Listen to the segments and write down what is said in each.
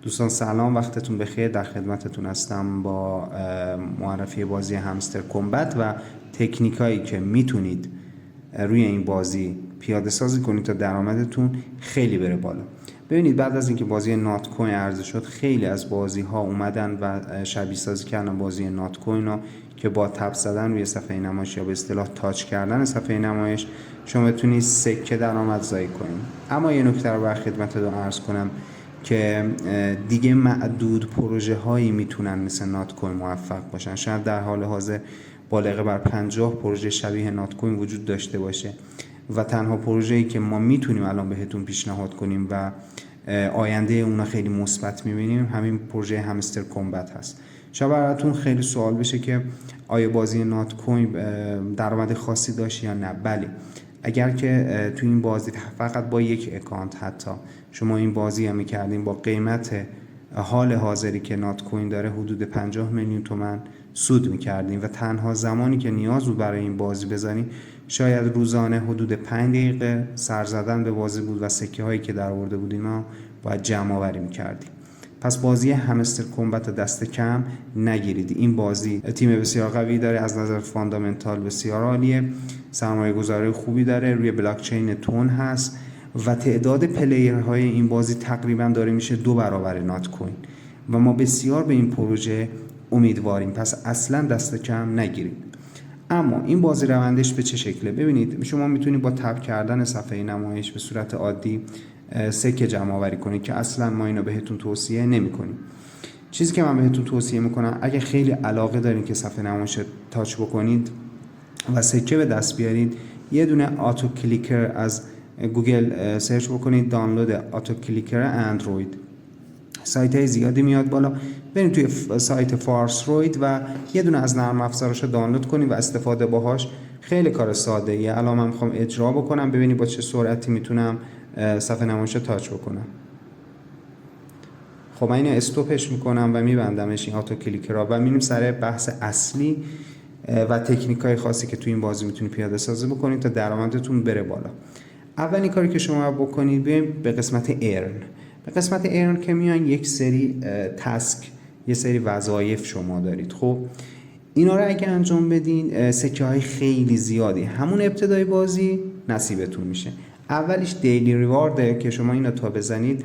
دوستان سلام، وقتتون بخیر. در خدمتتون هستم با معرفی بازی همستر کامبت و تکنیکایی که میتونید روی این بازی پیاده سازی کنید تا درآمدتون خیلی بره بالا. ببینید، بعد از اینکه بازی نات کوین عرضه شد، خیلی از بازی ها اومدن و شبیه سازی کردن بازی نات کوین ها که با تب زدن روی صفحه نمایش یا به اصطلاح تاچ کردن صفحه نمایش شما بتونید سکه درآمد زایی کنید. اما یه نکته رو بر خدمتتون عرض کنم که دیگه معدود پروژه هایی میتونن مثل نات کوین موفق باشن. شاید در حال حاضر بالغ بر 50 پروژه شبیه نات کوین وجود داشته باشه و تنها پروژه‌ای که ما میتونیم الان بهتون پیشنهاد کنیم و آینده اونا خیلی مثبت میبینیم همین پروژه همستر کامبت هست. شاید براتون خیلی سوال بشه که آیا بازی نات کوین درآمد خاصی داشت یا نه؟ بله، اگر که تو این بازی فقط با یک اکانت حتی شما این بازی هم میکردین با قیمت حال حاضری که نات کوین داره حدود 50 میلیون تومان سود میکردین و تنها زمانی که نیاز بود برای این بازی بزنین شاید روزانه حدود 5 دقیقه سر زدن به بازی بود و سکه هایی که در آورده بودیم ما باید جمع آوری میکردیم. پس بازی همستر کامبت دست کم نگیرید. این بازی تیم بسیار قوی داره، از نظر فاندامنتال بسیار عالیه، سرمایه گذاری خوبی داره، روی بلاک چین تون هست و تعداد پلیرهای این بازی تقریبا داره میشه 2 برابر نات کوین و ما بسیار به این پروژه امیدواریم. پس اصلا دست کم نگیرید. اما این بازی روندش به چه شکله؟ ببینید، شما میتونید با تب کردن صفحه نمایش به صورت عادی سکه جمع آوری کنید که اصلا ما اینو بهتون توصیه نمی‌کنیم. چیزی که من بهتون توصیه میکنم، اگه خیلی علاقه دارین که صفحه نمایش تاچ بکنید و سکه به دست بیارید، یه دونه آتو کلیکر از گوگل سرچ بکنید، دانلود آتو کلیکر اندروید. سایت های زیادی میاد بالا، برید توی سایت فارسروید و یه دونه از نرم افزاراشو دانلود کنید و استفاده باهاش. خیلی کار ساده ایه. الان من میخوام اجرا بکنم، ببینید با چه سرعتی میتونم صفحه نمایش تاچ بکنم. خب من اینو استوپش میکنم و میبندمش این آتو کلیکر و میریم سر بحث اصلی و تکنیکای خاصی که توی این بازی میتونید پیاده سازی بکنید تا درآمدتون بره بالا. اولین کاری که شما بکنید، بریم به قسمت ارن. به قسمت ارن که میان یک سری تاسک، یه سری وظایف شما دارید. خب اینا رو اگه انجام بدین سکه های خیلی زیادی همون ابتدای بازی نصیبتون میشه. اولیش دیلی ریوارده که شما اینو تا بزنید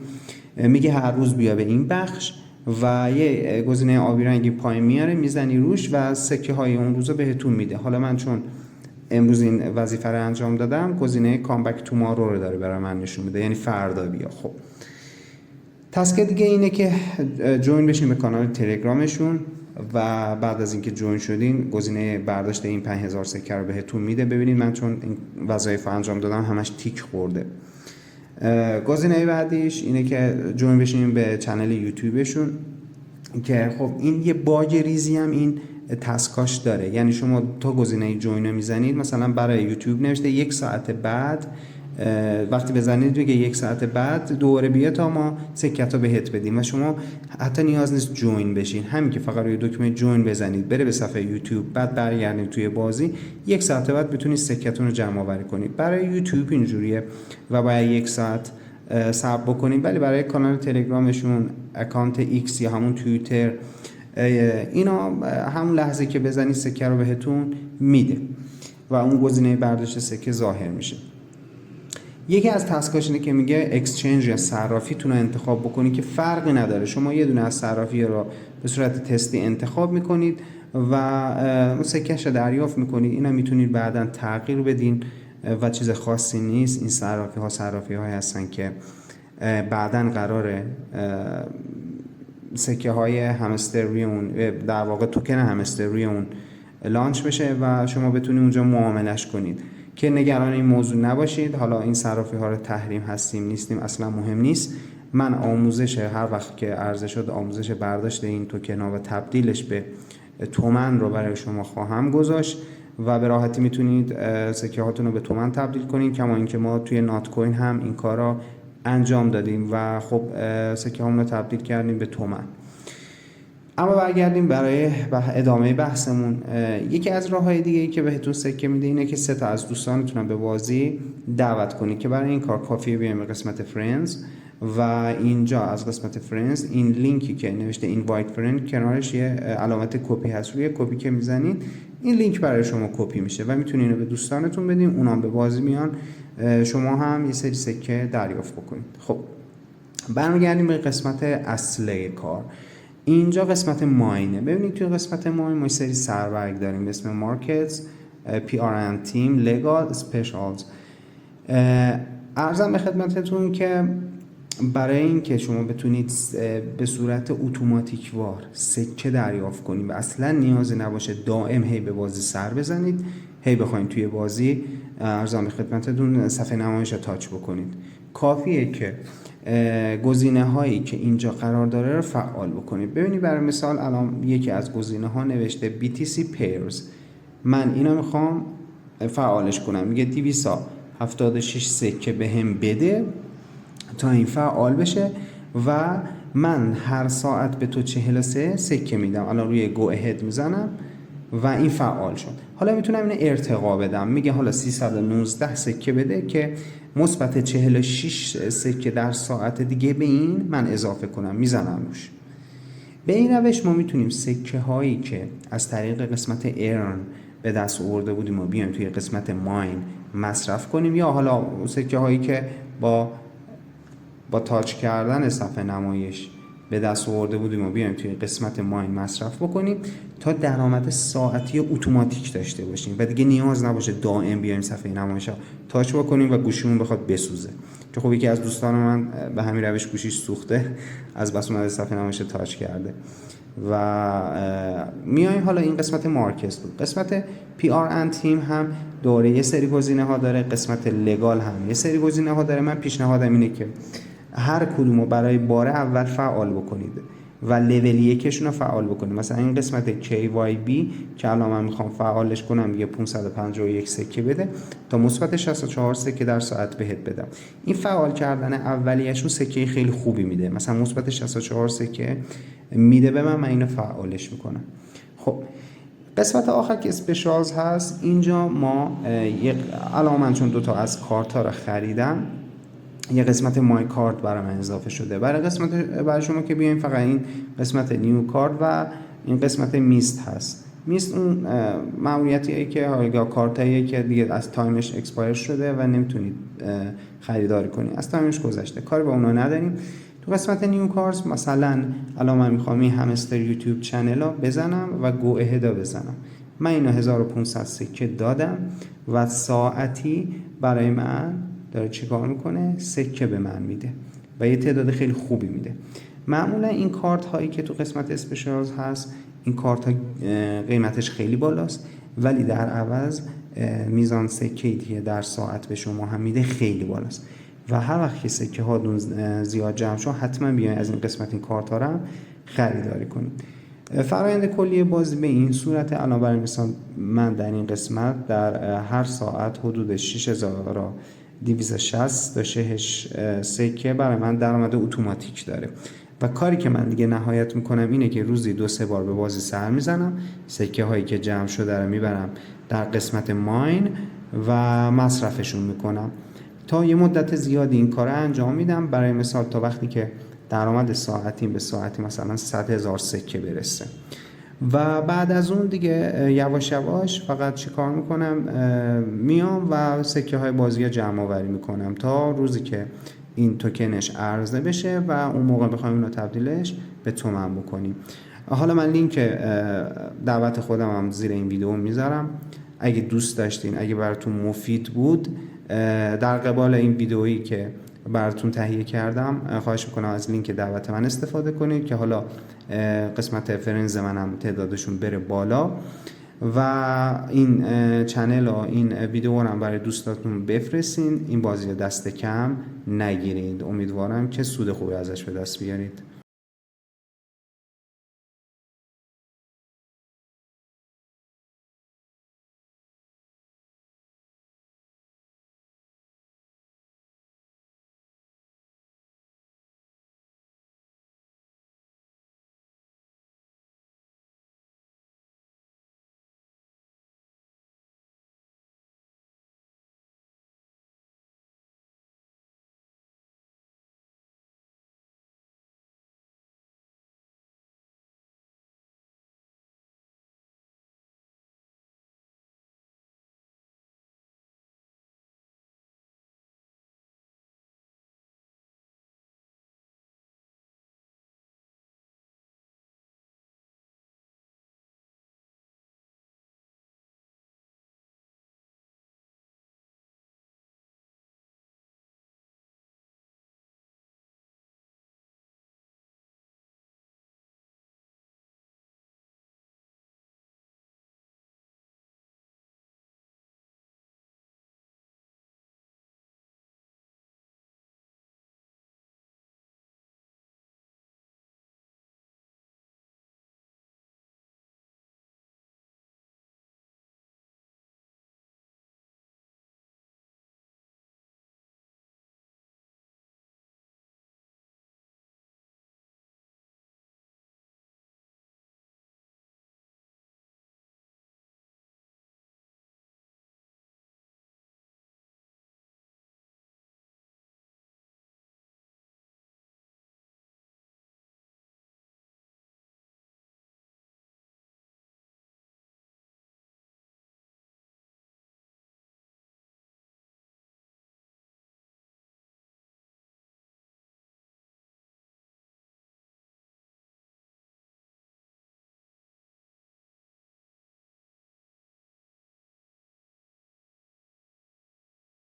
میگه هر روز بیا به این بخش و یه گزینه آبی رنگی پایین میاره، میزنی روش و سکه های اون روزو بهتون میده. حالا من چون امروز این وظیفه رو انجام دادم، گزینه کامبک تومارو رو داره برای من نشون میده، یعنی فردا بیا. خب تاسک دیگه اینه که جوین بشین به کانال تلگرامشون و بعد از اینکه جوین شدین گزینه برداشت این 5000 سکه رو بهتون میده. ببینید من چون این وظایف انجام دادم همش تیک خورده. گزینه بعدیش اینه که جوین بشین به چنل یوتیوبشون که خب این یه باگ ریزی هم این تاسکاش داره. یعنی شما تا گزینه جوین رو میزنید، مثلا برای یوتیوب نوشته 1 ساعت بعد، وقتی بزنید میگه 1 ساعت بعد دوباره بیا تا ما سکتو بهت بدیم و شما حتی نیاز نیست جوین بشین، همین که فقط روی دکمه جوین بزنید بره به صفحه یوتیوب، بعد برگردید توی بازی، 1 ساعت بعد بتونید سکتون رو جمع آوری کنید. برای یوتیوب اینجوریه و باید 1 ساعت صبر بکنید، ولی برای کانال تلگرامشون، اکانت ایکس یا همون توییتر، اینا همون لحظه که بزنید سکه رو بهتون میده و اون گزینه برداشت سکه ظاهر میشه. یکی از تاسکاش اینه که میگه اکسچنج یا صرافیتون رو انتخاب بکنید که فرقی نداره، شما یه دونه از صرافی رو به صورت تستی انتخاب میکنید و سکه‌اش رو دریافت میکنید. اینا میتونید بعداً تغییر بدین و چیز خاصی نیست. این صرافی های هستن که بعداً قراره سکه های همستر روی اون، در واقع توکن همستر روی اون لانچ بشه و شما بتونید اونجا معاملش کنید. که نگران این موضوع نباشید، حالا این صرافی ها رو تحریم هستیم نیستیم اصلا مهم نیست. من آموزش هر وقت که عرضه شد آموزش برداشت این توکن ها و تبدیلش به تومن رو برای شما خواهم گذاشت و به راحتی میتونید سکه هاتون رو به تومن تبدیل کنید، کما اینکه ما توی نات کوین هم این کار رو انجام دادیم و خب سکه هامون رو تبدیل کردیم به تومن. اما برگردیم برای ادامه بحثمون. یکی از راه‌های دیگه‌ای که بهتون سکه میده اینه که 3 تا از دوستانتون به بازی دعوت کنید که برای این کار کافیه بیایم به قسمت فرندز و اینجا از قسمت فرندز این لینکی که نوشته اینوایت فرند کنارش یه علامت کپی هست، روی کپی که میزنید این لینک برای شما کپی میشه و میتونین اینو به دوستانتون بدین، اونا به بازی میان، شما هم یه سری سکه دریافت بکنید. خب برمیگردیم به قسمت اصلی کار. اینجا قسمت ماینه. ببینید توی قسمت ماین ما یه سری سرورگ داریم به اسم مارکتس، PRN تیم، لگال، اسپیشالز. عرضم به خدمتتون که برای اینکه شما بتونید به صورت اتوماتیک وار سکه دریافت کنید و اصلا نیازی نباشه دائم هی به بازی سر بزنید، هی بخواید توی بازی عرضم به خدمتتون صفحه نمایش رو تاچ بکنید، کافیه که گزینه هایی که اینجا قرار داره رو فعال بکنید. ببینید برای مثال الان یکی از گزینه ها نوشته BTC Pairs، من اینا میخوام فعالش کنم، میگه 276 سکه به هم بده تا این فعال بشه و من هر ساعت به تو 43 سکه میدم. الان روی گو اهد میزنم و این فعال شد. حالا میتونم اینو ارتقا بدم، میگه حالا 319 سکه بده که مثبت 46 سکه در ساعت دیگه به این من اضافه کنم، میزنم روش. به این روش ما میتونیم سکه هایی که از طریق قسمت ارن به دست آورده بودیم و بیایم توی قسمت ماین مصرف کنیم، یا حالا سکه هایی که با تاچ کردن صفحه نمایش به دست آورده بودیم و بیایم توی قسمت ماین مصرف بکنیم تا درآمد ساعتی اتوماتیک داشته باشیم و دیگه نیاز نباشه دائم بیایم صفحه نمایش تاچ بکنیم و گوشیمون بخواد بسوزه. که خب یکی از دوستان من به همین روش گوشیش سوخته از بس اومده صفحه نمایش تاچ کرده. و میایم حالا این قسمت مارکت بود. قسمت PRN تیم هم دوره یه سری گزینه ها داره، قسمت لگال هم یه سری گزینه ها داره. من پیشنهادم اینه که هر کدومو برای بار اول فعال بکنید و لول یکشون رو فعال بکنید. مثلا این قسمت KYB که الان من میخوام فعالش کنم میگه 551 سکه بده تا مثبت 64 سکه در ساعت بهت بدم. این فعال کردن اولیه‌شون سکه خیلی خوبی میده، مثلا مثبت 64 سکه میده به من اینو فعالش میکنم. خب قسمت آخر که اسپیشالز هست، اینجا ما الان من چون دوتا از کارت ها رو خریدم یه قسمت مای کارت برای من اضافه شده. برای شما که بیاین فقط این قسمت نیو کارت و این قسمت میست هست. میست اون ماموریتیه که یا کارتاییه که دیگه از تایمش اکسپایر شده و نمیتونید خریداری کنید، از تایمش گذشته، کاری با اونا نداریم. تو قسمت نیو کارت مثلا الان من میخوام این همستر یوتیوب چنل رو بزنم و گو اهدا بزنم، من اینو 1500 سکه دادم و ساعتی برای من داره چیکار میکنه؟ سکه به من میده و یه تعداد خیلی خوبی میده. معمولا این کارت هایی که تو قسمت اسپیشالز هست، این کارت ها قیمتش خیلی بالاست ولی در عوض میزان سکه‌ای که در ساعت به شما هم میده خیلی بالاست و هر وقت که سکه ها زیاد جمع شد حتما بیاین از این قسمت این کارت ها رو هم خریداری کنید. فرآیند کلی بازی به این صورت. الان برای مثال من در این قسمت در هر ساعت حدود 6260 تا 6 سکه برای من درآمد اتوماتیک داره و کاری که من دیگه نهایت میکنم اینه که روزی 2-3 بار به بازی سر میزنم، سکه هایی که جمع شده رو میبرم در قسمت ماین و مصرفشون میکنم تا یه مدت زیادی این کار انجام میدم. برای مثال تا وقتی که درآمد ساعتی به ساعتی مثلا 100,000 سکه برسه و بعد از اون دیگه یواش یواش فقط چی کار میکنم؟ میام و سکه های بازی ها جمع آوری میکنم تا روزی که این توکنش عرضه بشه و اون موقع بخوایم اینو تبدیلش به تومن بکنیم. حالا من لینک دعوت خودم هم زیر این ویدیو میذارم، اگه دوست داشتین، اگه براتون مفید بود، در قبال این ویدئویی که براتون تهیه کردم خواهش میکنم از لینک دعوت من استفاده کنید که حالا قسمت فرنز منم تعدادشون بره بالا و این چنل و این ویدیو رو هم برای دوستاتون بفرستین. این بازی دست کم نگیرید، امیدوارم که سود خوبی ازش به دست بیارید.